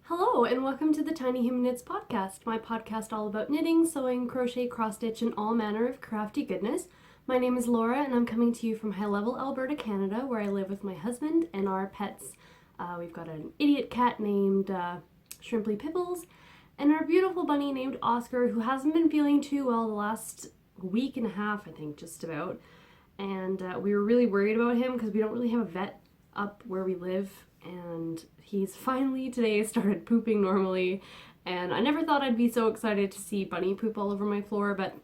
Hello and welcome to the Tiny Human Knits podcast, my podcast all about knitting, sewing, crochet, cross stitch, and all manner of crafty goodness. My name is Laura and I'm coming to you from High Level, Alberta, Canada, where I live with my husband and our pets. We've got an idiot cat named Shrimply Pibbles and our beautiful bunny named Oscar, who hasn't been feeling too well the last week and a half, I think, just about. And we were really worried about him because we don't really have a vet up where we live, and he's finally today started pooping normally, and I never thought I'd be so excited to see Bunny poop all over my floor, but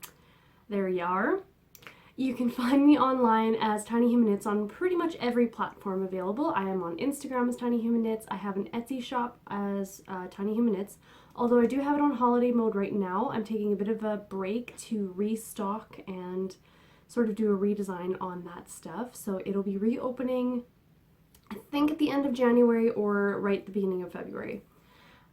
there you are. You can find me online as Tiny Human Knits on pretty much every platform available. I am on Instagram as Tiny Human Knits. I have an Etsy shop as Tiny Human Knits, although I do have it on holiday mode right now. I'm taking a bit of a break to restock and sort of do a redesign on that stuff, so it'll be reopening I think at the end of January or right at the beginning of February.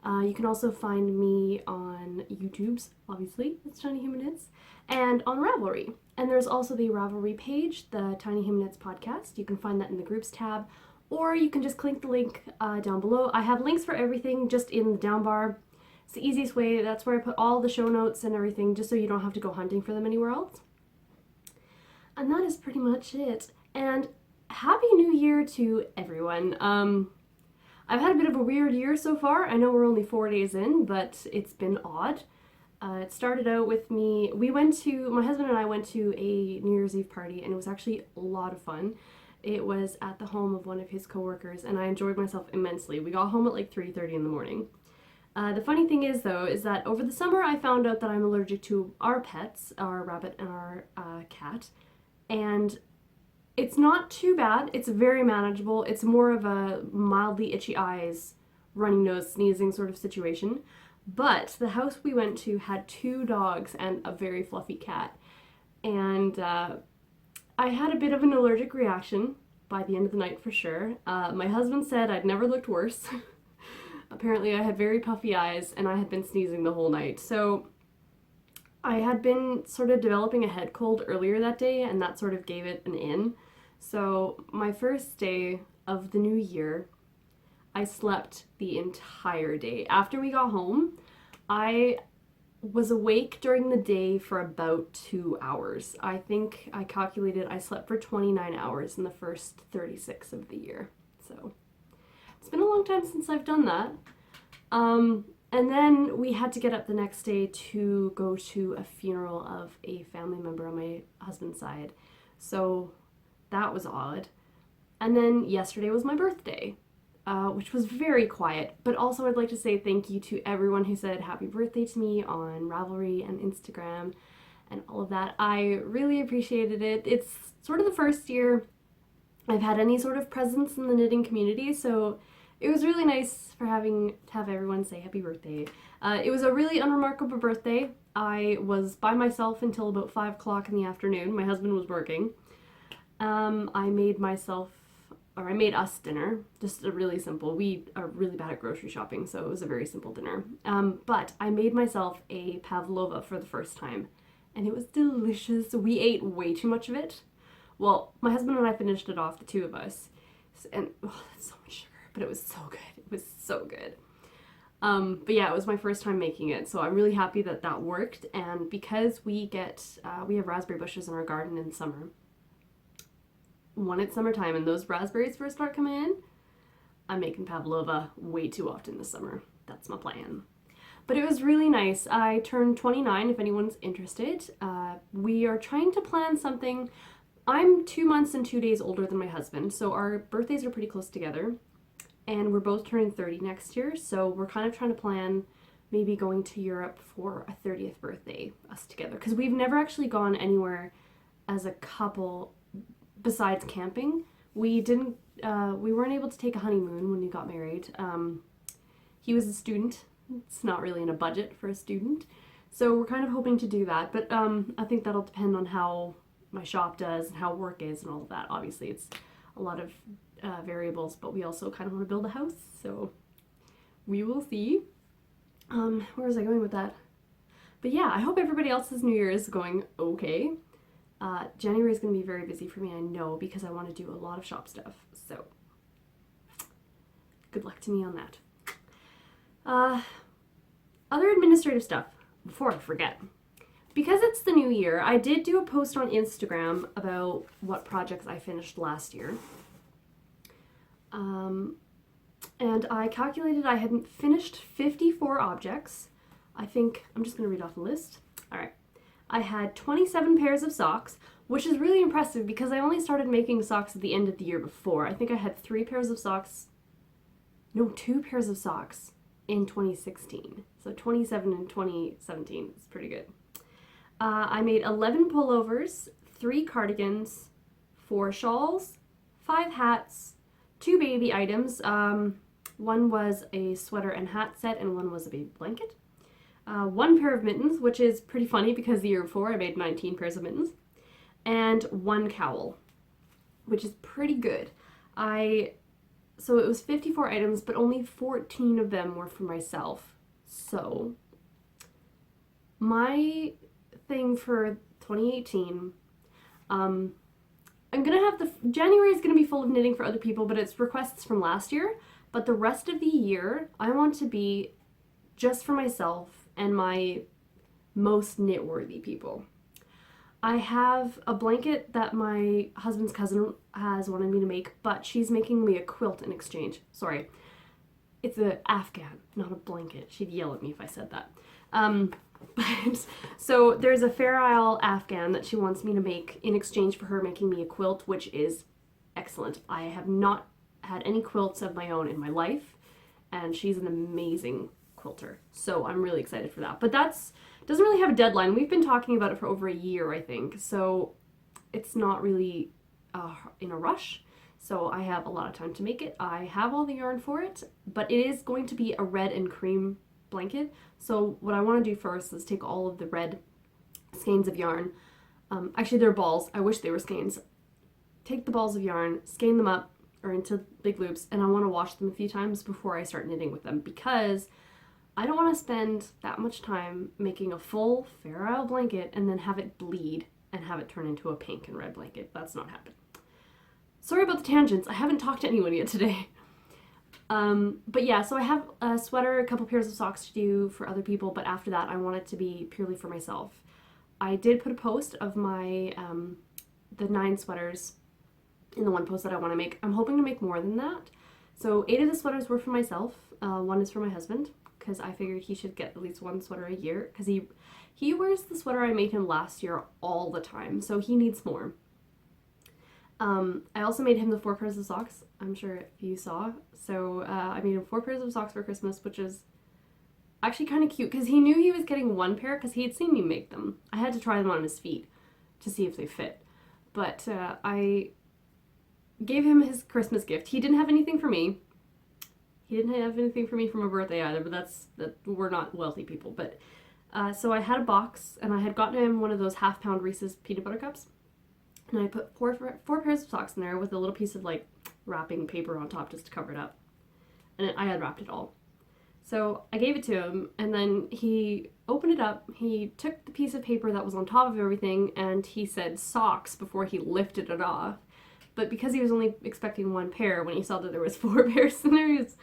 You can also find me on YouTube's, obviously, it's Tiny Human Knits, and on Ravelry. And there's also the Ravelry page, the Tiny Human Knits podcast. You can find that in the groups tab, or you can just click the link down below. I have links for everything just in the down bar. It's the easiest way. That's where I put all the show notes and everything, just so you don't have to go hunting for them anywhere else. And that is pretty much it. And Happy New Year to everyone. I've had a bit of a weird year so far. I know we're only 4 days in, but it's been odd. It started out with me, my husband and I went to a New Year's Eve party, and it was actually a lot of fun. It was at the home of one of his coworkers, and I enjoyed myself immensely. We got home at like 3:30 in the morning. The funny thing is, though, is that over the summer I found out that I'm allergic to our pets, our rabbit and our cat, and it's not too bad. It's very manageable. It's more of a mildly itchy eyes, runny nose, sneezing sort of situation. But the house we went to had 2 dogs and a very fluffy cat. And I had a bit of an allergic reaction by the end of the night for sure. My husband said I'd never looked worse. Apparently I had very puffy eyes and I had been sneezing the whole night. So I had been sort of developing a head cold earlier that day, and that sort of gave it an in. So my first day of the new year, I slept the entire day. After we got home, I was awake during the day for about 2 hours. I think I calculated I slept for 29 hours in the first 36 of the year. So it's been a long time since I've done that. And then we had to get up the next day to go to a funeral of a family member on my husband's side. So that was odd. And then yesterday was my birthday, which was very quiet. But also I'd like to say thank you to everyone who said happy birthday to me on Ravelry and Instagram and all of that. I really appreciated it. It's sort of the first year I've had any sort of presence in the knitting community, so it was really nice to have everyone say happy birthday. It was a really unremarkable birthday. I was by myself until about 5 o'clock in the afternoon. My husband was working. I made us dinner, just a really simple, we are really bad at grocery shopping, so it was a very simple dinner. But I made myself a pavlova for the first time, and it was delicious. We ate way too much of it. Well, my husband and I finished it off, the 2 of us, and that's so much sugar. But it was so good. It was so good. But yeah, it was my first time making it, so I'm really happy that that worked. And because we have raspberry bushes in our garden in the summer, when it's summertime and those raspberries first start coming in, I'm making pavlova way too often this summer. That's my plan. But it was really nice. I turned 29, if anyone's interested. We are trying to plan something. I'm 2 months and 2 days older than my husband, so our birthdays are pretty close together. And we're both turning 30 next year, so we're kind of trying to plan maybe going to Europe for a 30th birthday, us together. Because we've never actually gone anywhere as a couple besides camping. We weren't able to take a honeymoon when we got married. He was a student. It's not really in a budget for a student. So we're kind of hoping to do that, but I think that'll depend on how my shop does and how work is and all of that. Obviously, it's a lot of variables, but we also kind of want to build a house, so we will see. Where was I going with that? But yeah, I hope everybody else's New Year is going okay. January is going to be very busy for me, I know, because I want to do a lot of shop stuff, so good luck to me on that. Other administrative stuff, before I forget. Because it's the new year, I did do a post on Instagram about what projects I finished last year. And I calculated I had finished 54 objects. I think, I'm just going to read off the list. All right. I had 27 pairs of socks, which is really impressive because I only started making socks at the end of the year before. I think I had 2 pairs of socks in 2016. So 27 in 2017 is pretty good. I made 11 pullovers, 3 cardigans, 4 shawls, 5 hats, 2 baby items. One was a sweater and hat set and one was a baby blanket. 1 pair of mittens, which is pretty funny because the year before I made 19 pairs of mittens. And 1 cowl, which is pretty good. So it was 54 items, but only 14 of them were for myself. So my thing for 2018, I'm gonna have January is gonna be full of knitting for other people, but it's requests from last year. But the rest of the year, I want to be just for myself and my most knit-worthy people. I have a blanket that my husband's cousin has wanted me to make, but she's making me a quilt in exchange. Sorry. It's an Afghan, not a blanket. She'd yell at me if I said that. So there's a Fair Isle Afghan that she wants me to make in exchange for her making me a quilt, which is excellent. I have not had any quilts of my own in my life, and she's an amazing quilter. So I'm really excited for that. But doesn't really have a deadline. We've been talking about it for over a year, I think. So it's not really in a rush. So I have a lot of time to make it. I have all the yarn for it, but it is going to be a red and cream blanket. So what I want to do first is take all of the red skeins of yarn. Actually, they're balls. I wish they were skeins. Take the balls of yarn, skein them up or into big loops, and I want to wash them a few times before I start knitting with them because I don't want to spend that much time making a full Fair Isle blanket and then have it bleed and have it turn into a pink and red blanket. That's not happening. Sorry about the tangents. I haven't talked to anyone yet today. But yeah, so I have a sweater, a couple pairs of socks to do for other people, but after that I want it to be purely for myself. I did put a post of my, the 9 sweaters in the one post that I want to make. I'm hoping to make more than that. So 8 of the sweaters were for myself. 1 is for my husband, because I figured he should get at least 1 sweater a year, because he wears the sweater I made him last year all the time, so he needs more. I also made him the 4 pairs of socks, I'm sure you saw. So I made him 4 pairs of socks for Christmas, which is actually kind of cute, because he knew he was getting 1 pair, because he had seen me make them. I had to try them on his feet to see if they fit. But I gave him his Christmas gift. He didn't have anything for me. He didn't have anything for me for my birthday either, but we're not wealthy people. But so I had a box, and I had gotten him one of those half-pound Reese's peanut butter cups. And I put 4 pairs of socks in there with a little piece of like wrapping paper on top just to cover it up. And I had wrapped it all. So I gave it to him, and then he opened it up. He took the piece of paper that was on top of everything, and he said socks before he lifted it off. But because he was only expecting 1 pair, when he saw that there was 4 pairs in there, he was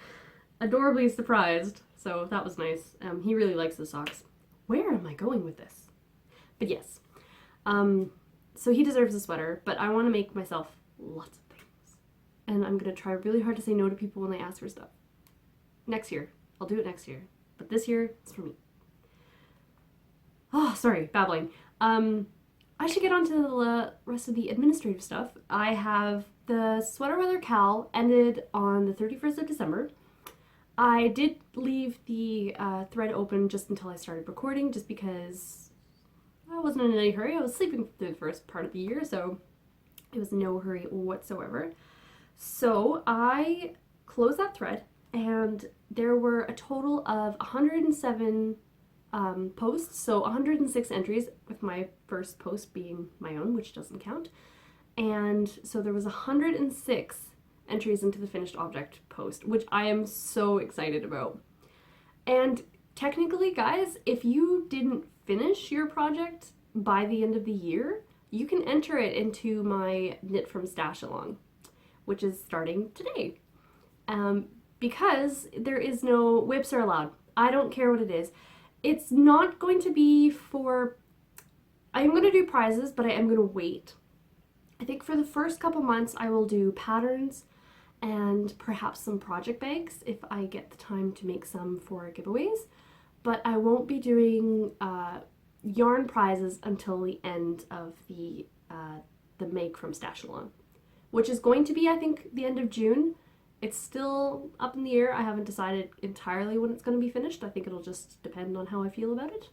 adorably surprised. So that was nice. He really likes the socks. Where am I going with this? But yes. So he deserves a sweater, but I want to make myself lots of things. And I'm going to try really hard to say no to people when they ask for stuff. Next year. I'll do it next year. But this year, it's for me. Oh, sorry, babbling. I should get on to the rest of the administrative stuff. I have the sweater weather cowl ended on the 31st of December. I did leave the thread open just until I started recording, just because I wasn't in any hurry. I was sleeping through the first part of the year, so it was no hurry whatsoever. So I closed that thread, and there were a total of 107 posts, so 106 entries, with my first post being my own, which doesn't count. And so there was 106 entries into the finished object post, which I am so excited about. And technically, guys, if you didn't finish your project by the end of the year, you can enter it into my Knit from Stash Along, which is starting today. because there is no WIPs are allowed. I don't care what it is. It's not going to be for, I'm going to do prizes, but I am going to wait. I think for the first couple months I will do patterns and perhaps some project bags if I get the time to make some for giveaways, but I won't be doing yarn prizes until the end of the make from Stash Along, which is going to be, I think, the end of June. It's still up in the air. I haven't decided entirely when it's going to be finished. I think it'll just depend on how I feel about it.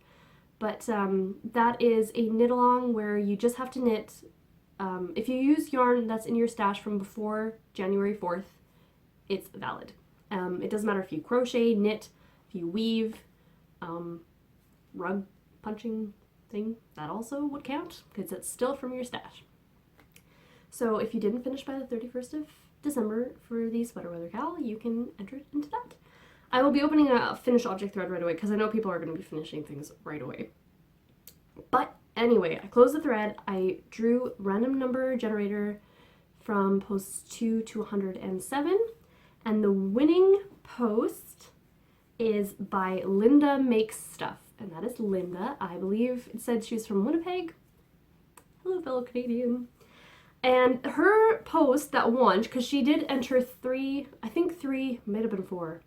But that is a knit along where you just have to knit. If you use yarn that's in your stash from before January 4th, it's valid. It doesn't matter if you crochet, knit, if you weave, rug punching thing, that also would count because it's still from your stash. So if you didn't finish by the 31st of December for the Sweater Weather Cal, you can enter it into that. I will be opening a finished object thread right away because I know people are going to be finishing things right away. But anyway, I closed the thread. I drew random number generator from posts 2 to 107, and the winning post is by Linda Makes Stuff, and that is Linda. I believe it said she's from Winnipeg. Hello, fellow Canadian. And her post that won, because she did enter 3, I think 3, might have been 4.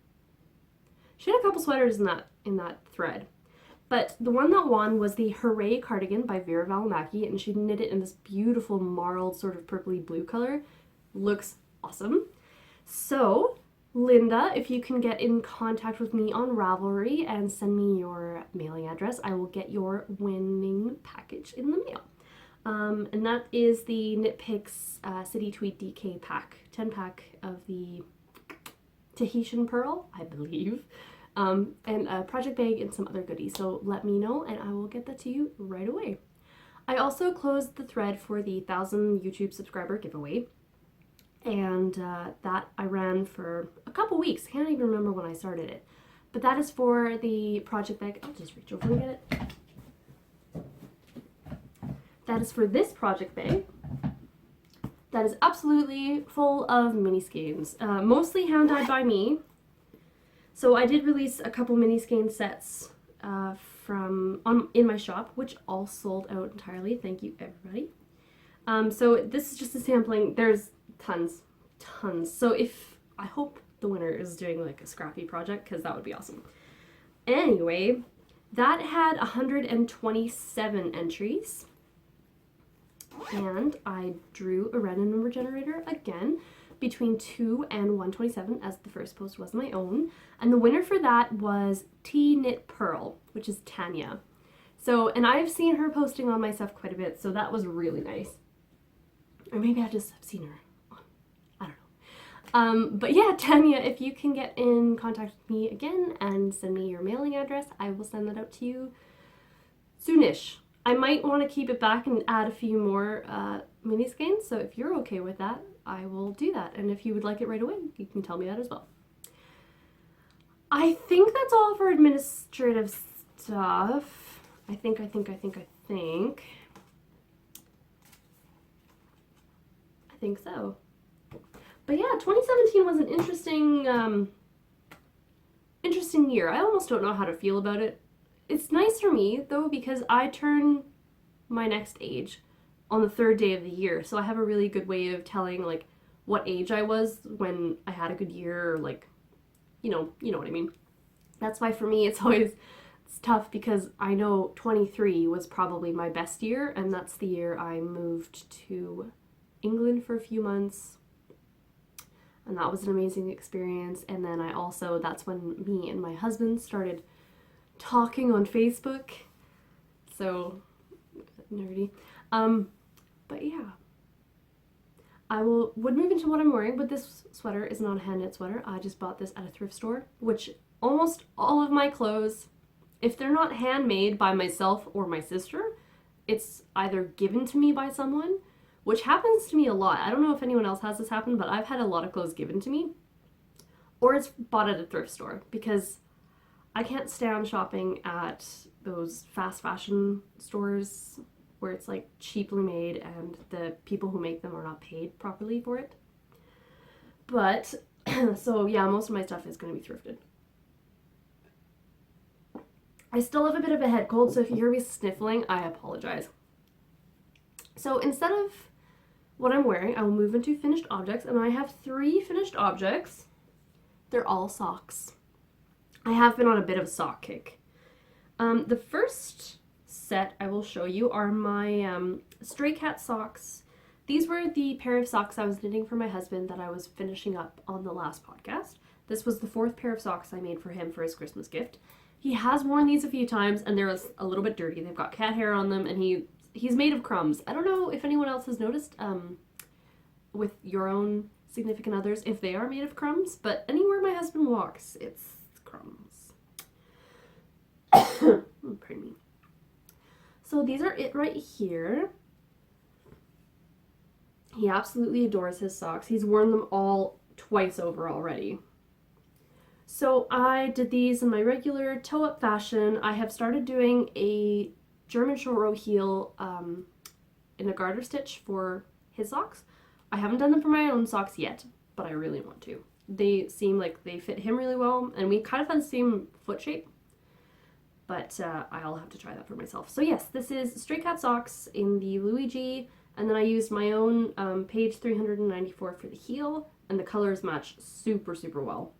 She had a couple sweaters in that thread. But the one that won was the Hooray cardigan by Vera Valimaki, and she knit it in this beautiful marled sort of purpley blue color. Looks awesome. So, Linda, if you can get in contact with me on Ravelry and send me your mailing address, I will get your winning package in the mail. And that is the Knit Picks City Tweed DK pack, 10 pack of the Tahitian Pearl, I believe, and a project bag and some other goodies. So let me know and I will get that to you right away. I also closed the thread for the 1,000 YouTube subscriber giveaway, and that I ran for a couple weeks. I can't even remember when I started it, but that is for the project bag. I'll just reach over and get it. That is for this project bag. That is absolutely full of mini skeins, mostly hand dyed by me. So I did release a couple mini skein sets in my shop, which all sold out entirely. Thank you, everybody. So this is just a sampling. There's tons. So I hope the winner is doing like a scrappy project, because that would be awesome. Anyway, that had 127 entries. And I drew a random number generator again between 2 and 127, as the first post was my own. And the winner for that was T Knit Pearl, which is Tanya. So, and I've seen her posting on my stuff quite a bit, so that was really nice. Or maybe I just have seen her on, I don't know. But yeah, Tanya, if you can get in contact with me again and send me your mailing address, I will send that out to you soonish. I might want to keep it back and add a few more mini skeins, so if you're okay with that, I will do that. And if you would like it right away, you can tell me that as well. I think that's all for administrative stuff. I think. I think so. But yeah, 2017 was an interesting year. I almost don't know how to feel about it. It's nice for me, though, because I turn my next age on the 3rd day of the year, so I have a really good way of telling, like, what age I was when I had a good year, or, like, you know what I mean. That's why, for me, it's tough, because I know 23 was probably my best year, and that's the year I moved to England for a few months, and that was an amazing experience. And then that's when me and my husband started talking on Facebook, so nerdy. But yeah, I would move into what I'm wearing, but this sweater is not a hand knit sweater. I just bought this at a thrift store, which almost all of my clothes, if they're not handmade by myself or my sister, it's either given to me by someone, which happens to me a lot. I don't know if anyone else has this happen, but I've had a lot of clothes given to me, or it's bought at a thrift store, because I can't stand shopping at those fast fashion stores where it's like cheaply made and the people who make them are not paid properly for it. But So yeah, most of my stuff is going to be thrifted. I still have a bit of a head cold, so if you hear me sniffling, I apologize. So instead of what I'm wearing, I will move into finished objects, and I have 3 finished objects. They're all socks. I have been on a bit of a sock kick. The first set I will show you are my StrayCatSocks. These were the pair of socks I was knitting for my husband that I was finishing up on the last podcast. This was the 4th pair of socks I made for him for his Christmas gift. He has worn these a few times, and they're a little bit dirty. They've got cat hair on them, and he's made of crumbs. I don't know if anyone else has noticed with your own significant others if they are made of crumbs, but anywhere my husband walks, it's crumbs. Pardon me. So these are it right here. He absolutely adores his socks. He's worn them all twice over already. So I did these in my regular toe-up fashion. I have started doing a German short row heel in a garter stitch for his socks. I haven't done them for my own socks yet, but I really want to. They seem like they fit him really well, and we kind of have the same foot shape, but I'll have to try that for myself. So yes, this is StrayCatSocks in the Luigi, and then I used my own page 394 for the heel, and the colors match super, super well.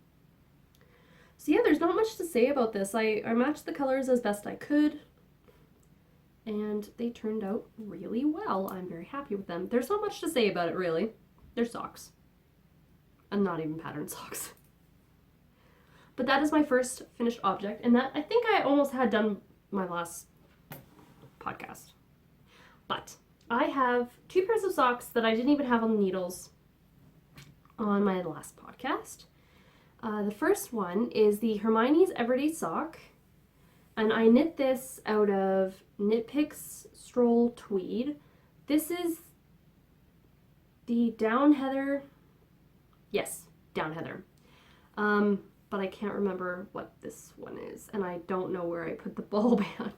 So yeah, there's not much to say about this. I matched the colors as best I could, and they turned out really well. I'm very happy with them. There's not much to say about it, really. They're socks. And not even patterned socks. But that is my first finished object, and that I think I almost had done my last podcast. But I have 2 pairs of socks that I didn't even have on the needles on my last podcast. The first one is the Hermiones Everyday Sock, and I knit this out of Knit Picks Stroll Tweed. This is the Down Heather, yes, Down Heather, but I can't remember what this one is, and I don't know where I put the ball band.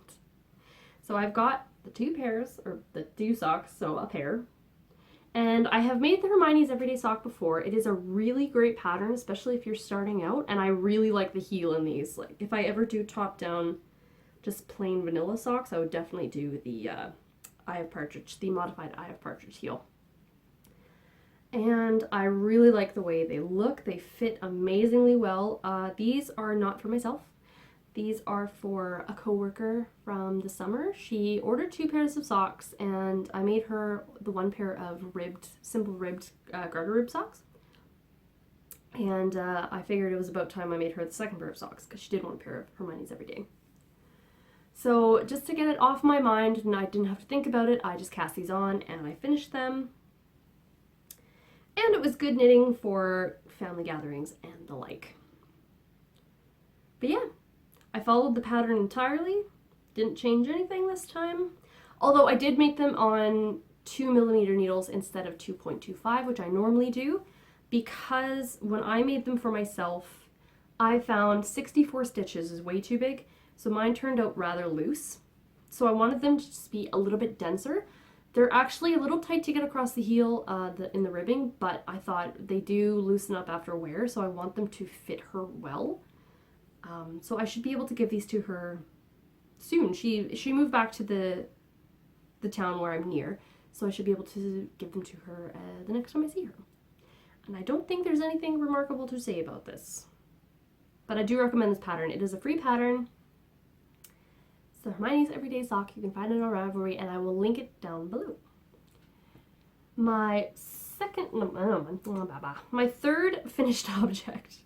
So I've got the 2 pairs, or the 2 socks, so a pair. And I have made the Hermiones Everyday Sock before. It is a really great pattern, especially if you're starting out, and I really like the heel in these. Like, if I ever do top-down, just plain vanilla socks, I would definitely do the Eye of Partridge, the modified Eye of Partridge heel. And I really like the way they look. They fit amazingly well. These are not for myself. These are for a coworker from the summer. She ordered 2 pairs of socks, and I made her the 1 pair of simple ribbed garter rib socks. And I figured it was about time I made her the 2nd pair of socks, because she did want a pair of Hermiones every day. So just to get it off my mind, and I didn't have to think about it, I just cast these on and I finished them. And it was good knitting for family gatherings and the like. But yeah, I followed the pattern entirely, didn't change anything this time. Although I did make them on 2mm needles instead of 2.25, which I normally do, because when I made them for myself, I found 64 stitches is way too big, so mine turned out rather loose. So I wanted them to just be a little bit denser. They're actually a little tight to get across the heel in the ribbing, but I thought they do loosen up after wear, so I want them to fit her well. So I should be able to give these to her soon. She moved back to the town where I'm near, so I should be able to give them to her the next time I see her. And I don't think there's anything remarkable to say about this. But I do recommend this pattern. It is a free pattern. It's the Hermiones Everyday Sock. You can find it on Ravelry, and I will link it down below. My third finished object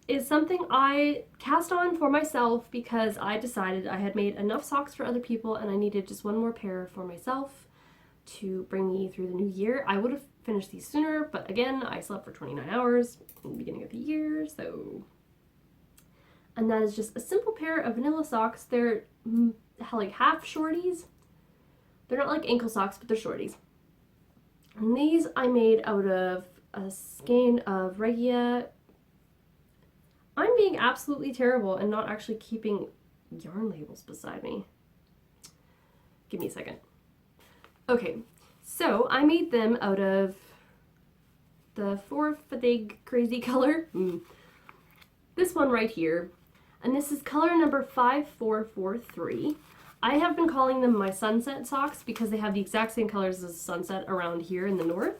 is something I cast on for myself because I decided I had made enough socks for other people and I needed just 1 more pair for myself to bring me through the new year. I would have finished these sooner, but again, I slept for 29 hours in the beginning of the year, so... And that is just a simple pair of vanilla socks. They're like half shorties. They're not like ankle socks, but they're shorties. And these I made out of a skein of Regia. I'm being absolutely terrible and not actually keeping yarn labels beside me. Give me a second. Okay, so I made them out of the 4 fadig crazy color. This one right here. And this is color number 5443. I have been calling them my sunset socks because they have the exact same colors as sunset around here in the north.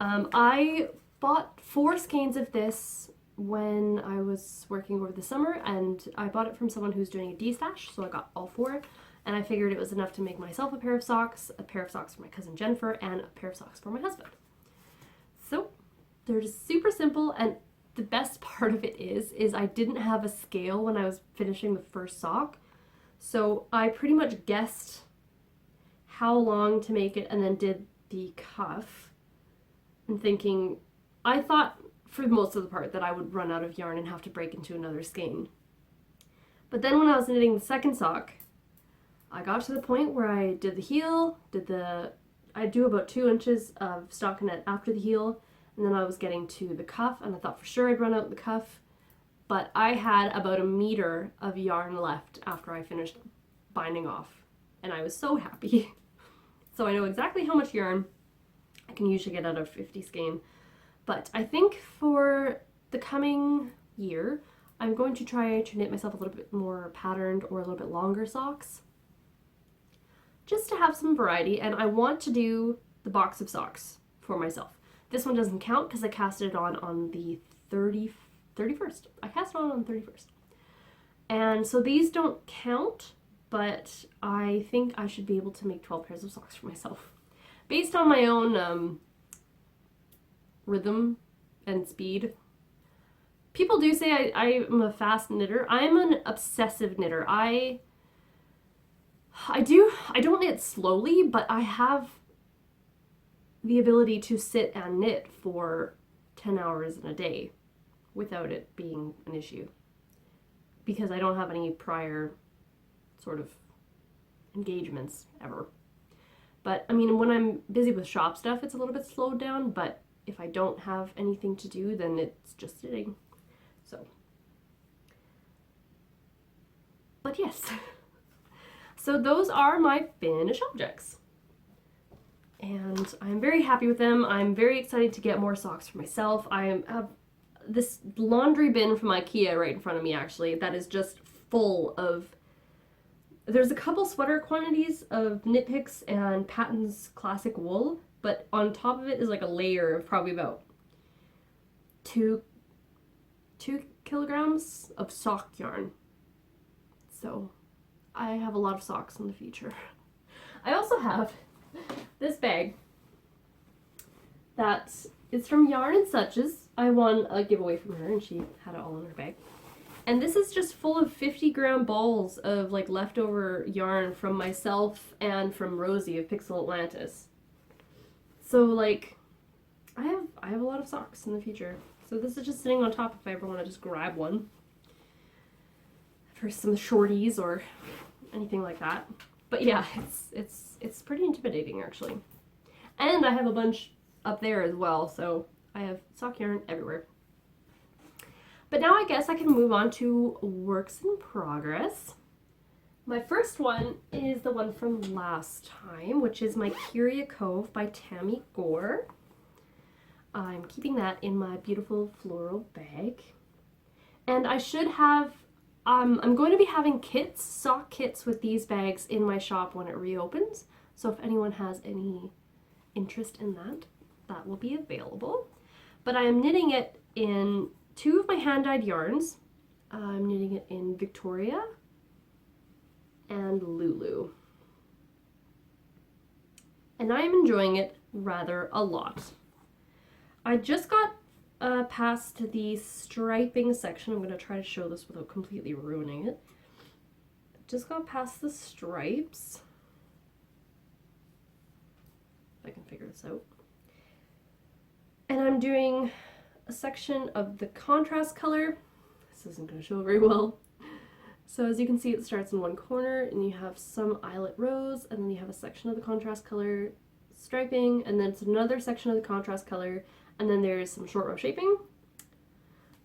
I bought 4 skeins of this when I was working over the summer, and I bought it from someone who's doing a D-stash, so I got all 4, and I figured it was enough to make myself a pair of socks for my cousin Jennifer, and a pair of socks for my husband. So they're just super simple, and the best part of it is I didn't have a scale when I was finishing the first sock, so I pretty much guessed how long to make it and then did the cuff, and thinking, I thought for most of the part that I would run out of yarn and have to break into another skein. But then when I was knitting the second sock, I got to the point where I did the heel, I do about 2 inches of stockinette after the heel, and then I was getting to the cuff, and I thought for sure I'd run out the cuff, but I had about 1 meter of yarn left after I finished binding off, and I was so happy. So I know exactly how much yarn I can usually get out of 50 skein. But I think for the coming year, I'm going to try to knit myself a little bit more patterned or a little bit longer socks, just to have some variety. And I want to do the box of socks for myself. This one doesn't count because I casted it on the 31st. I cast it on the 31st. And so these don't count, but I think I should be able to make 12 pairs of socks for myself. Based on my own rhythm and speed. People do say I'm a fast knitter. I'm an obsessive knitter. I don't knit slowly, but I have the ability to sit and knit for 10 hours in a day without it being an issue, because I don't have any prior sort of engagements ever. But I mean, when I'm busy with shop stuff, it's a little bit slowed down, but if I don't have anything to do, then it's just sitting. So, but yes. So those are my finished objects. And I'm very happy with them. I'm very excited to get more socks for myself. I have this laundry bin from IKEA right in front of me, actually, that is just full of... There's a couple sweater quantities of Knit Picks and Patton's Classic Wool, but on top of it is like a layer of probably about 2 kilograms of sock yarn. So I have a lot of socks in the future. I also have this bag that is from Yarn and Suches. I won a giveaway from her and she had it all in her bag. And this is just full of 50-gram balls of like leftover yarn from myself and from Rosie of Pixel Atlantis. So like, I have a lot of socks in the future. So this is just sitting on top if I ever want to just grab one for some shorties or anything like that. But yeah, it's pretty intimidating actually. And I have a bunch up there as well, so I have sock yarn everywhere. But now I guess I can move on to works in progress. My first one is the one from last time, which is my Kiria Cove by Tamy Gore. I'm keeping that in my beautiful floral bag. And I should have, I'm going to be having kits, sock kits with these bags in my shop when it reopens. So if anyone has any interest in that, that will be available. But I am knitting it in 2 of my hand-dyed yarns. I'm knitting it in Victoria and Lulu. And I am enjoying it rather a lot. I just got past the striping section. I'm going to try to show this without completely ruining it. Just got past the stripes. If I can figure this out. And I'm doing a section of the contrast color. This isn't going to show very well. So as you can see, it starts in one corner and you have some eyelet rows, and then you have a section of the contrast color striping, and then it's another section of the contrast color, and then there's some short row shaping.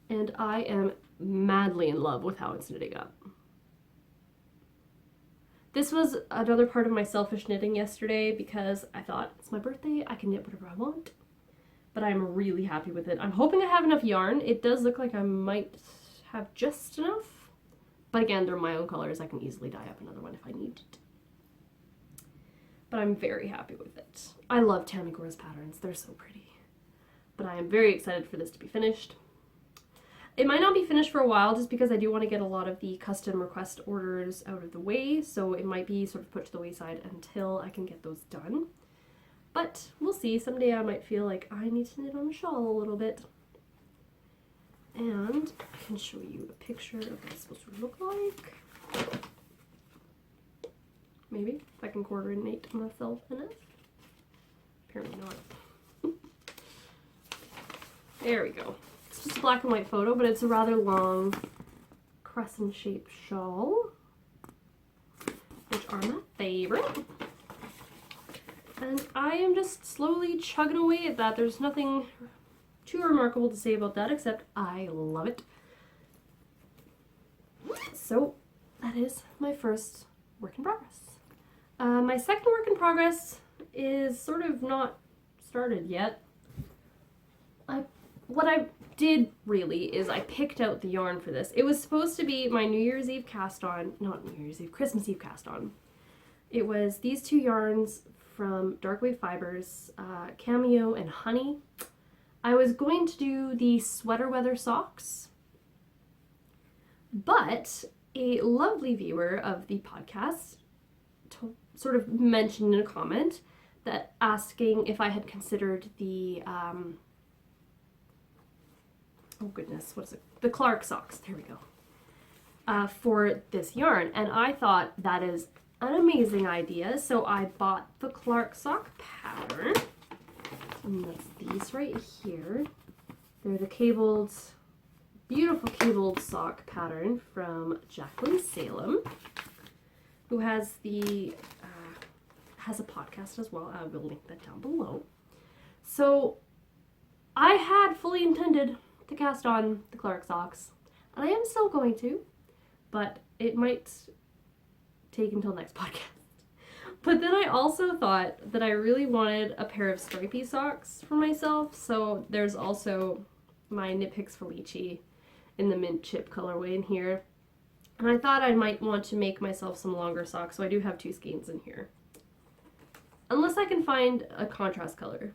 And I am madly in love with how it's knitting up. This was another part of my selfish knitting yesterday because I thought, it's my birthday, I can knit whatever I want. but I'm really happy with it. I'm hoping I have enough yarn. It does look like I might have just enough, but again, they're my own colors. I can easily dye up another one if I need it. But I'm very happy with it. I love Tamy Gore's patterns. They're so pretty. But I am very excited for this to be finished. It might not be finished for a while just because I do want to get a lot of the custom request orders out of the way, so it might be sort of put to the wayside until I can get those done. But we'll see. Someday I might feel like I need to knit on a shawl a little bit. And I can show you a picture of what it's supposed to look like. Maybe, if I can coordinate myself enough. Apparently not. There we go. It's just a black and white photo, but it's a rather long crescent-shaped shawl, which are my favorite. And I am just slowly chugging away at that. There's nothing too remarkable to say about that, except I love it. So that is my first work in progress. My second work in progress is sort of not started yet. What I did really is I picked out the yarn for this. It was supposed to be my New Year's Eve cast on, not New Year's Eve, Christmas Eve cast on. It was these two yarns from Dark Wave Fibers, Cameo and Honey. I was going to do the sweater weather socks, but a lovely viewer of the podcast sort of mentioned in a comment that asking if I had considered the, oh goodness, what is it? The Clark socks, there we go, for this yarn. And I thought that is an amazing idea, so I bought the Clark sock pattern. And that's these right here. They're the cabled, beautiful cabled sock pattern from Jacqueline Salem, who has the has a podcast as well. I will link that down below. So I had fully intended to cast on the Clark socks, and I am still going to, but it might take until next podcast. But then I also thought that I really wanted a pair of stripy socks for myself, so there's also my Knit Picks Felici in the mint chip colorway in here. And I thought I might want to make myself some longer socks, so I do have two skeins in here. Unless I can find a contrast color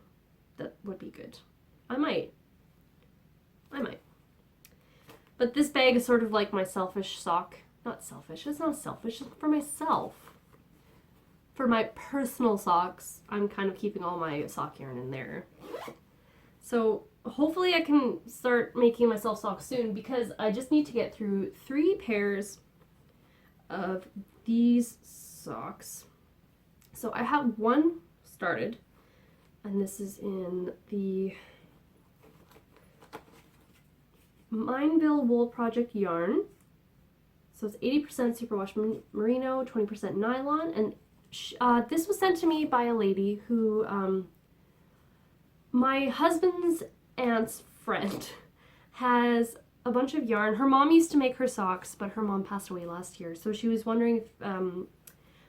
that would be good. I might. But this bag is sort of like my selfish sock. Not selfish, it's not selfish, it's for myself. For my personal socks, I'm kind of keeping all my sock yarn in there. So hopefully I can start making myself socks soon, because I just need to get through 3 pairs of these socks. So I have one started, and this is in the Mineville Wool Project yarn. So it's 80% superwash merino, 20% nylon, and this was sent to me by a lady who, my husband's aunt's friend has a bunch of yarn. Her mom used to make her socks, but her mom passed away last year, so she was wondering if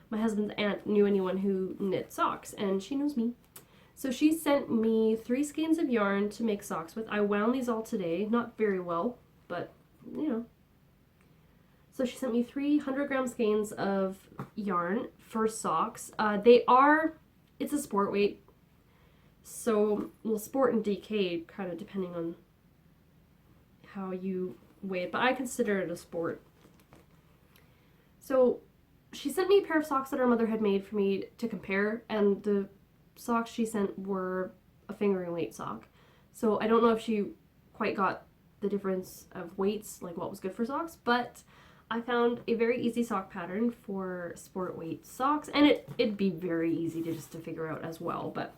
my husband's aunt knew anyone who knit socks, and she knows me. So she sent me 3 skeins of yarn to make socks with. I wound these all today, not very well, but you know. So she sent me 300-gram skeins of yarn for socks. It's a sport weight, so well, sport and DK kind of depending on how you weigh it, but I consider it a sport. So she sent me a pair of socks that her mother had made for me to compare, and the socks she sent were a fingering weight sock. So I don't know if she quite got the difference of weights, like what was good for socks, but I found a very easy sock pattern for sport weight socks, and it'd be very easy to figure out as well, but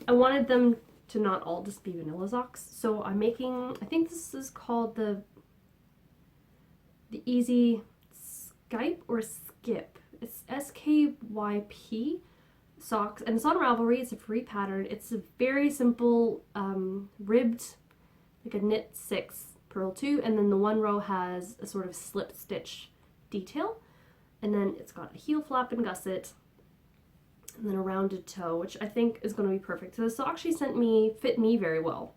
I wanted them to not all just be vanilla socks. So I'm making, I think this is called the Easy Skype or Skip. It's SKYP socks, and it's on Ravelry. It's a free pattern. It's a very simple ribbed, like a knit 6, purl 2, and then the one row has a sort of slip stitch detail, and then it's got a heel flap and gusset, and then a rounded toe, which I think is going to be perfect. So the sock she sent fit me very well.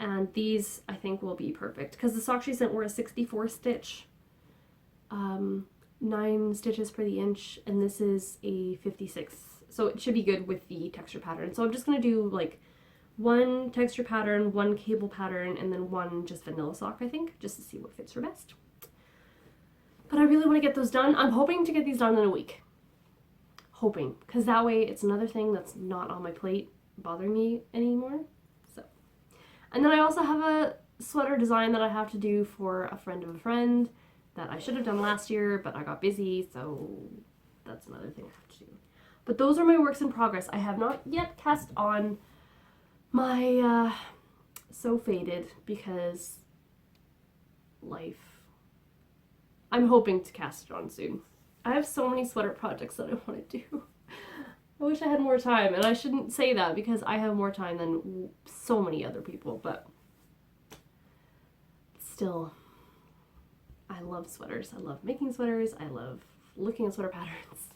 And these, I think, will be perfect. Because the socks she sent were a 64 stitch. 9 stitches per the inch. And this is a 56. So it should be good with the texture pattern. So I'm just going to do like one texture pattern, one cable pattern, and then one just vanilla sock, I think. Just to see what fits her best. But I really want to get those done. I'm hoping to get these done in a week. Hoping. Because that way it's another thing that's not on my plate bothering me anymore. And then I also have a sweater design that I have to do for a friend of a friend that I should have done last year, but I got busy, so that's another thing I have to do. But those are my works in progress. I have not yet cast on my So Faded because life. I'm hoping to cast it on soon. I have so many sweater projects that I want to do. I wish I had more time, and I shouldn't say that because I have more time than so many other people, but still, I love sweaters. I love making sweaters. I love looking at sweater patterns,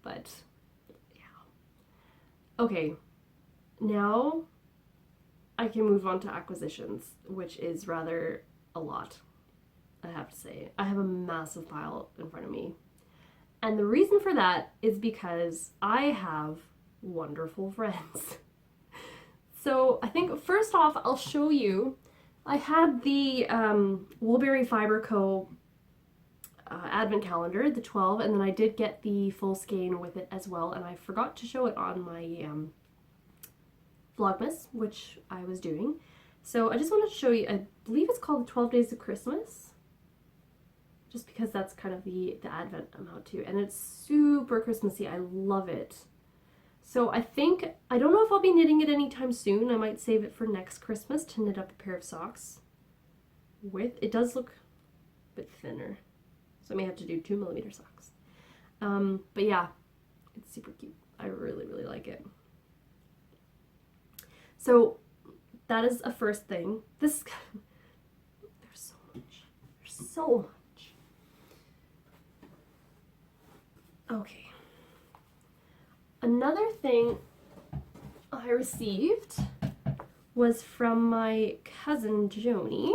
but yeah. Okay, now I can move on to acquisitions, which is rather a lot, I have to say. I have a massive pile in front of me. And the reason for that is because I have wonderful friends. So I think first off, I'll show you, I had the Woolberry Fiber Co. Advent calendar, the 12, and then I did get the full skein with it as well, and I forgot to show it on my Vlogmas, which I was doing. So I just wanted to show you, I believe it's called 12 Days of Christmas. Just because that's kind of the Advent amount too. And it's super Christmassy. I love it. So I think, I don't know if I'll be knitting it anytime soon. I might save it for next Christmas to knit up a pair of socks with. It does look a bit thinner. So I may have to do 2mm socks. But yeah, it's super cute. I really, really like it. So that is a first thing. There's so much. There's so much. Okay. Another thing I received was from my cousin Joni.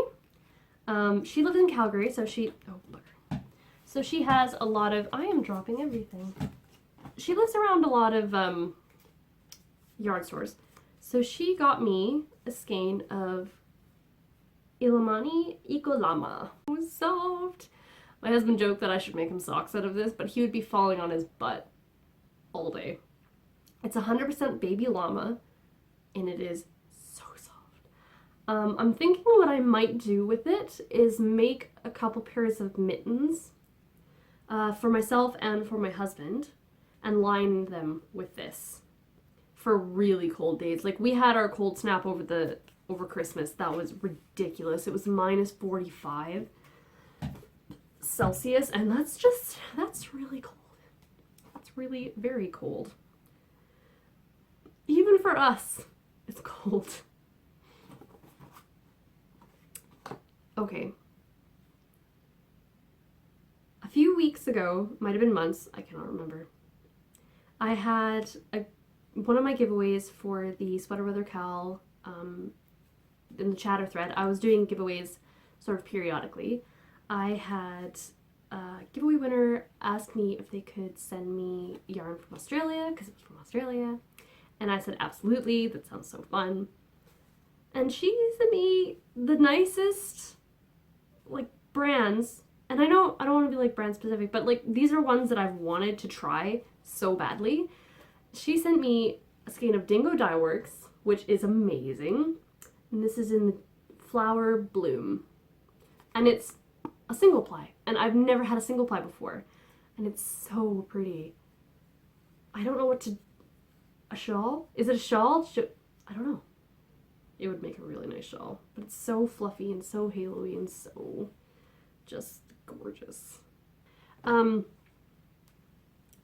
She lives in Calgary, so she has a lot of, I am dropping everything. She lives around a lot of yard stores. So she got me a skein of Ilmani Ikolama. It was soft. My husband joked that I should make him socks out of this, but he would be falling on his butt all day. It's 100% baby llama, and it is so soft. I'm thinking what I might do with it is make a couple pairs of mittens for myself and for my husband, and line them with this for really cold days. Like, we had our cold snap over Christmas. That was ridiculous. It was -45 Celsius, and that's really cold. That's really very cold. Even for us, it's cold. Okay. A few weeks ago, might have been months, I cannot remember, I had one of my giveaways for the Sweater Weather Cal in the chatter thread. I was doing giveaways sort of periodically. I had a giveaway winner ask me if they could send me yarn from Australia, because it was from Australia. And I said, absolutely, that sounds so fun. And she sent me the nicest, like, brands. And I don't want to be, like, brand specific, but, like, these are ones that I've wanted to try so badly. She sent me a skein of Dingo Dye Works, which is amazing. And this is in the Flower Bloom. And it's a single ply, and I've never had a single ply before, and it's so pretty. I don't know what to, a shawl? Is it a shawl? I don't know. It would make a really nice shawl, but it's so fluffy and so halo-y and so just gorgeous. And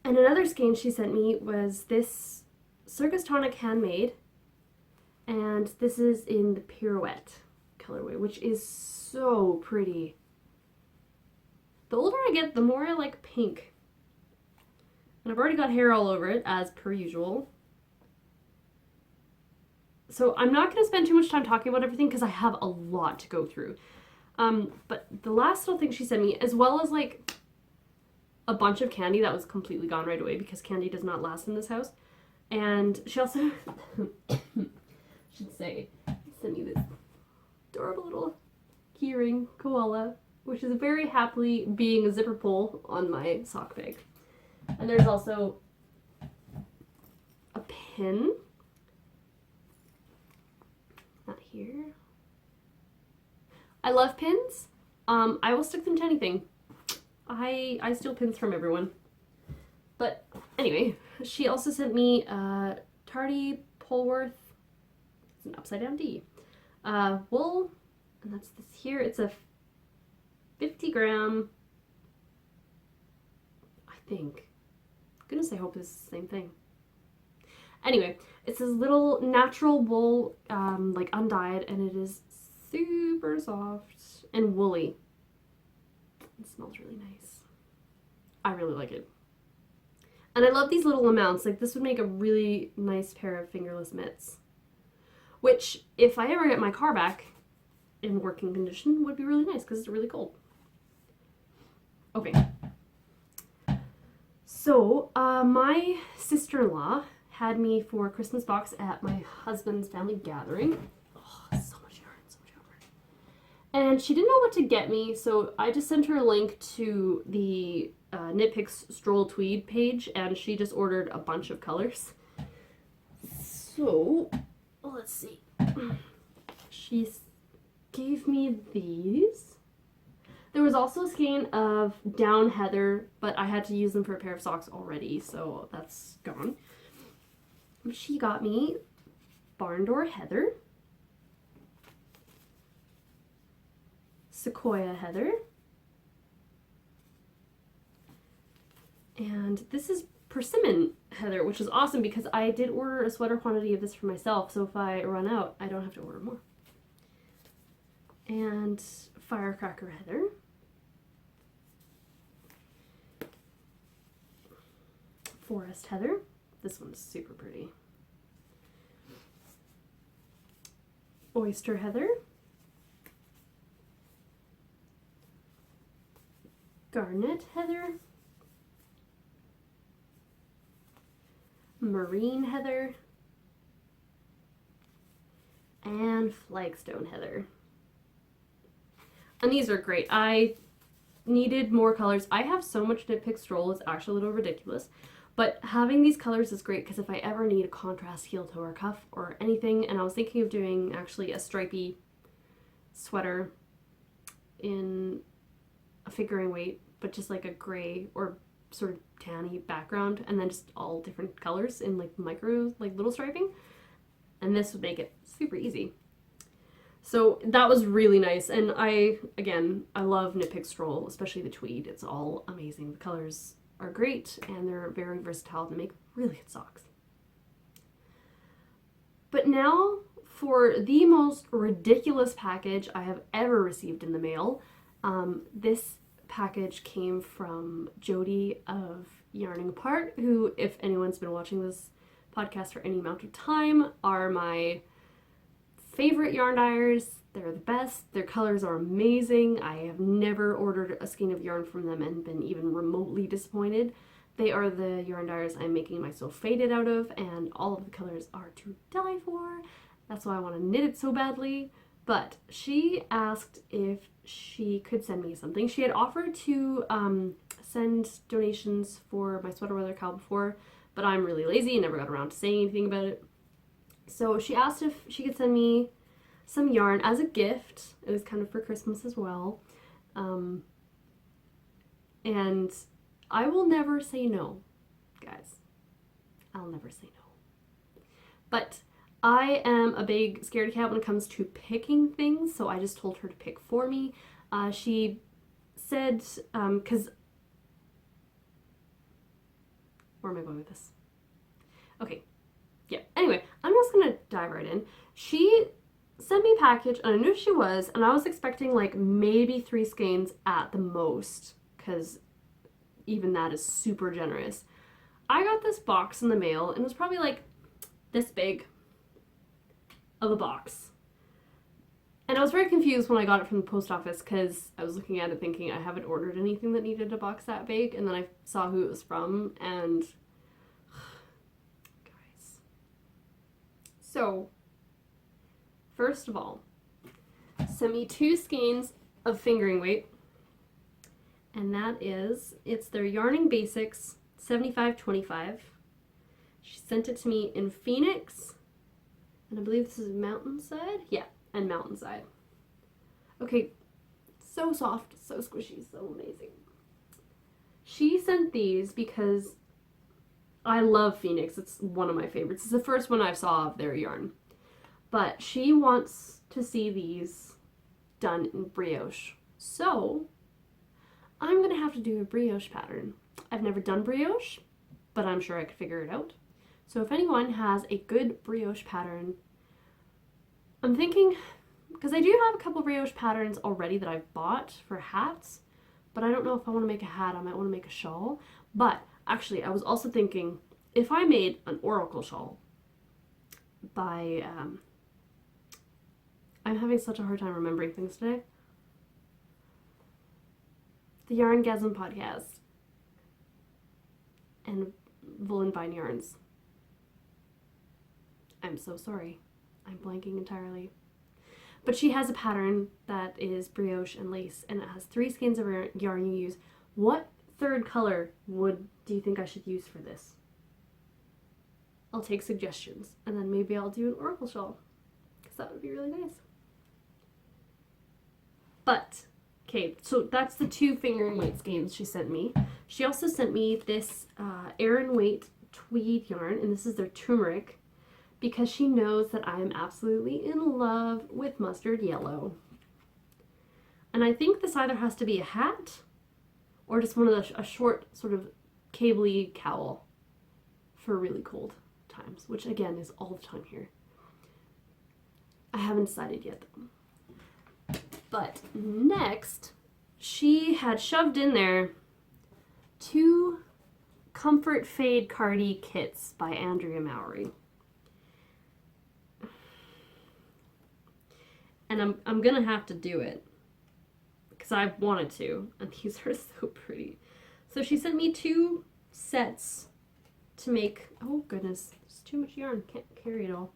another skein she sent me was this Circus Tonic Handmade, and this is in the Pirouette colorway, which is so pretty. The older I get, the more I like pink. And I've already got hair all over it, as per usual. So I'm not going to spend too much time talking about everything because I have a lot to go through. But the last little thing she sent me, as well as like a bunch of candy that was completely gone right away because candy does not last in this house. And she also should say, sent me this adorable little keyring koala, which is very happily being a zipper pull on my sock bag. And there's also a pin. Not here. I love pins. I will stick them to anything. I steal pins from everyone. But anyway, she also sent me Tardy Polworth. It's an upside down D. Wool, and that's this here. It's a 50-gram, I think. Goodness, I hope it's the same thing. Anyway, it's this little natural wool, like undyed, and it is super soft and woolly. It smells really nice. I really like it. And I love these little amounts. Like, this would make a really nice pair of fingerless mitts. Which, if I ever get my car back in working condition, would be really nice because it's really cold. Okay. So, my sister-in-law had me for a Christmas box at my husband's family gathering. Oh, so much yarn, so much yarn. And she didn't know what to get me, so I just sent her a link to the Knit Picks Stroll Tweed page, and she just ordered a bunch of colors. So, let's see. She gave me these. There was also a skein of down heather, but I had to use them for a pair of socks already, so that's gone. She got me barn door heather, sequoia heather, and this is persimmon heather, which is awesome because I did order a sweater quantity of this for myself, so if I run out, I don't have to order more. And firecracker heather. Forest heather. This one's super pretty. Oyster heather. Garnet heather. Marine heather. And flagstone heather. And these are great. I needed more colors. I have so much Knit Pick Stroll, it's actually a little ridiculous. But having these colors is great because if I ever need a contrast heel toe or cuff or anything, and I was thinking of doing actually a stripy sweater in a figuring weight, but just like a gray or sort of tanny background, and then just all different colors in like micro, like little striping, and this would make it super easy. So that was really nice, and I love Knit Pick Stroll, especially the tweed. It's all amazing. The colors are great, and they're very versatile to make really good socks. But now for the most ridiculous package I have ever received in the mail. This package came from Jody of Yarning Apart, who, if anyone's been watching this podcast for any amount of time, are my favorite yarn dyers. They're the best. Their colors are amazing. I have never ordered a skein of yarn from them and been even remotely disappointed. They are the yarn dyers I'm making my So Faded out of, and all of the colors are to die for. That's why I want to knit it so badly. But she asked if she could send me something. She had offered to send donations for my sweater weather cowl before, but I'm really lazy and never got around to saying anything about it. So she asked if she could send me some yarn as a gift. It was kind of for Christmas as well. And I will never say no, guys. I'll never say no. But I am a big scaredy cat when it comes to picking things, so I just told her to pick for me. She said, because... where am I going with this? Okay. Yeah, anyway, I'm just gonna dive right in. She sent me a package, and I knew she was, and I was expecting like maybe 3 skeins at the most, because even that is super generous. I got this box in the mail, and it was probably like this big of a box. And I was very confused when I got it from the post office because I was looking at it thinking I haven't ordered anything that needed a box that big, and then I saw who it was from, and guys. So, first of all, sent me 2 skeins of fingering weight, and that is, it's their Yarning Basics 75-25. She sent it to me in Phoenix, and I believe this is Mountainside? Yeah, and Mountainside. Okay, so soft, so squishy, so amazing. She sent these because I love Phoenix. It's one of my favorites. It's the first one I saw of their yarn. But she wants to see these done in brioche. So, I'm going to have to do a brioche pattern. I've never done brioche, but I'm sure I could figure it out. So if anyone has a good brioche pattern, I'm thinking, because I do have a couple brioche patterns already that I've bought for hats, but I don't know if I want to make a hat. I might want to make a shawl. But actually, I was also thinking, if I made an oracle shawl by, I'm having such a hard time remembering things today. The Yarngasm Podcast and Woolen Vine Yarns. I'm so sorry. I'm blanking entirely. But she has a pattern that is brioche and lace, and it has 3 skeins of yarn you use. What third color do you think I should use for this? I'll take suggestions, and then maybe I'll do an oracle shawl, because that would be really nice. But, okay, so that's the 2 fingering weight skeins she sent me. She also sent me this Aran Weight tweed yarn, and this is their turmeric, because she knows that I am absolutely in love with mustard yellow. And I think this either has to be a hat or just one of a short sort of cable-y cowl for really cold times, which again is all the time here. I haven't decided yet though. But next, she had shoved in there 2 Comfort Fade Cardi kits by Andrea Mowry. And I'm gonna have to do it because I've wanted to, and these are so pretty. So she sent me 2 sets to make. Oh goodness, there's too much yarn, can't carry it all.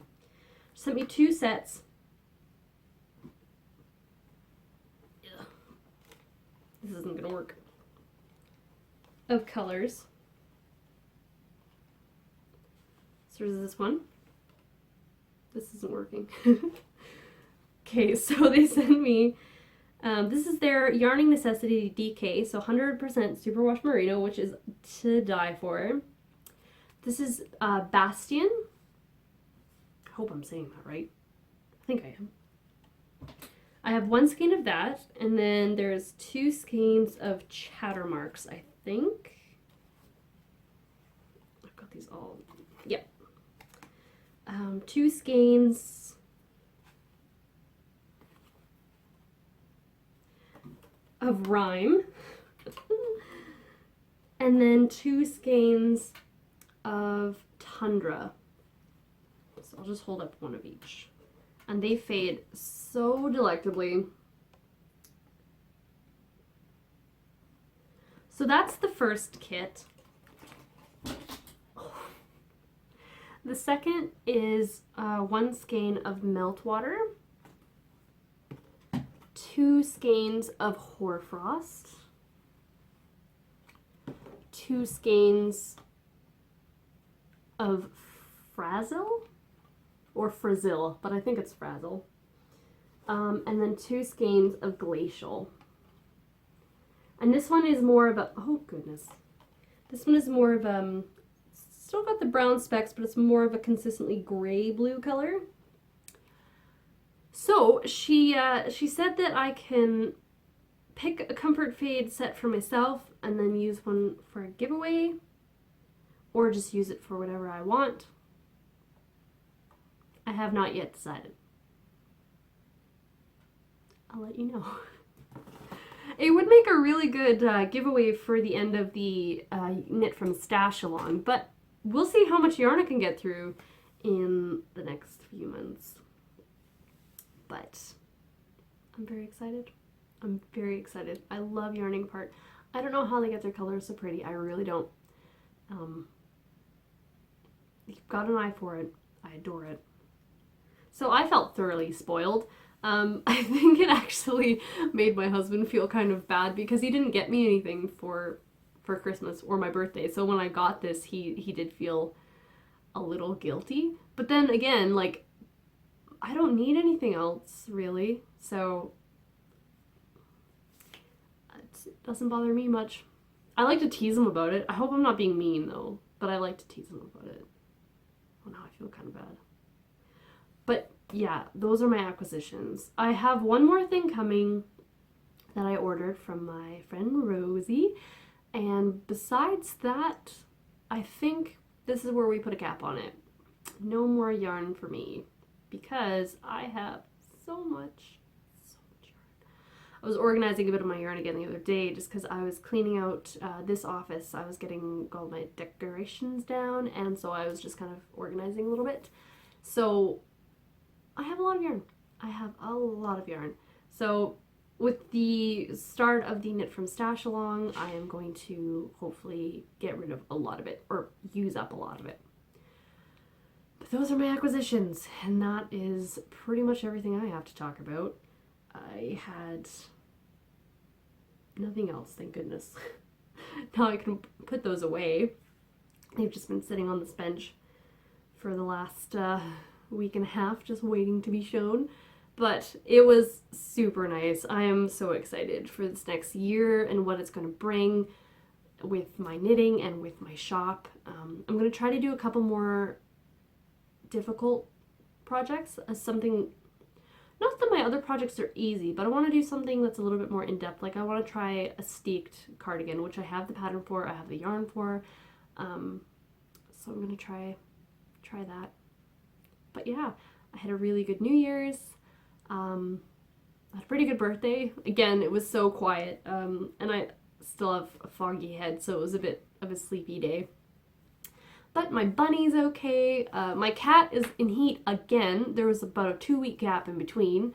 She sent me 2 sets. Ugh. This isn't gonna work. Of colors. So there's this one. This isn't working. Okay, so they sent me, this is their Yarning Necessity DK, so 100% superwash merino, which is to die for. This is Bastion. I hope I'm saying that right. I think I am. I have 1 skein of that, and then there's 2 skeins of chatter marks, I think. I've got these all, yeah. 2 skeins of rhyme, and then 2 skeins of tundra. So I'll just hold up one of each, and they fade so delectably. So that's the first kit. The second is 1 skein of Meltwater, 2 skeins of Hoarfrost, 2 skeins of Frazzle, or Frazzil, but I think it's Frazzle, and then 2 skeins of Glacial. And this one is more of a, oh goodness, this one is more of still got the brown specks, but it's more of a consistently gray-blue color. So she said that I can pick a Comfort Fade set for myself and then use one for a giveaway, or just use it for whatever I want. I have not yet decided. I'll let you know. It would make a really good giveaway for the end of the Knit from Stash Along, but we'll see how much yarn I can get through in the next few months. But I'm very excited. I'm very excited. I love yarning apart. I don't know how they get their colors so pretty. I really don't. You've got an eye for it. I adore it. So I felt thoroughly spoiled. I think it actually made my husband feel kind of bad because he didn't get me anything for Christmas or my birthday. So when I got this, he did feel a little guilty. But then again, like, I don't need anything else really. So it doesn't bother me much. I like to tease him about it. I hope I'm not being mean though, but I like to tease him about it. Oh, now I feel kind of bad. But yeah, those are my acquisitions. I have one more thing coming that I ordered from my friend Rosie. And besides that, I think this is where we put a cap on it. No more yarn for me because I have so much yarn. I was organizing a bit of my yarn again the other day just because I was cleaning out this office. I was getting all my decorations down, and so I was just kind of organizing a little bit. So I have a lot of yarn. I have a lot of yarn. So with the start of the Knit from Stash Along, I am going to hopefully get rid of a lot of it, or use up a lot of it. But those are my acquisitions, and that is pretty much everything I have to talk about. I had nothing else, thank goodness. Now I can put those away. They've just been sitting on this bench for the last week and a half, just waiting to be shown. But it was super nice. I am so excited for this next year and what it's going to bring with my knitting and with my shop. I'm going to try to do a couple more difficult projects as something, not that my other projects are easy, but I want to do something that's a little bit more in-depth. Like I want to try a steeked cardigan, which I have the pattern for, I have the yarn for. So I'm going to try that. But yeah, I had a really good New Year's. I had a pretty good birthday. Again, it was so quiet, and I still have a foggy head, so it was a bit of a sleepy day. But my bunny's okay. My cat is in heat again. There was about a 2-week gap in between,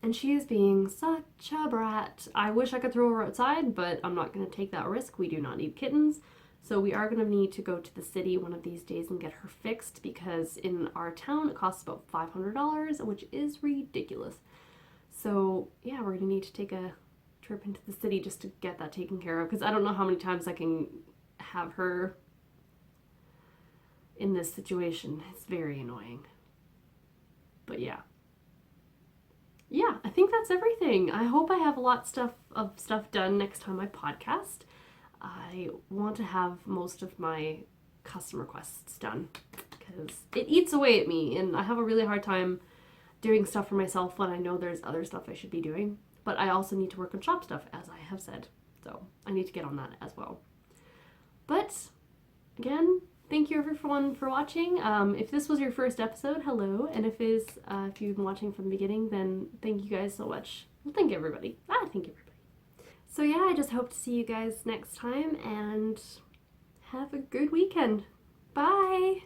and she is being such a brat. I wish I could throw her outside, but I'm not going to take that risk. We do not need kittens. So we are going to need to go to the city one of these days and get her fixed, because in our town it costs about $500, which is ridiculous. So yeah, we're going to need to take a trip into the city just to get that taken care of, because I don't know how many times I can have her in this situation. It's very annoying. But yeah, I think that's everything. I hope I have a lot of stuff done next time I podcast. I want to have most of my custom requests done because it eats away at me, and I have a really hard time doing stuff for myself when I know there's other stuff I should be doing. But I also need to work on shop stuff, as I have said, so I need to get on that as well. But again, thank you everyone for watching. If this was your first episode, hello, and if you've been watching from the beginning, then thank you guys so much. Well, thank everybody. Thank everybody. So yeah, I just hope to see you guys next time, and have a good weekend. Bye!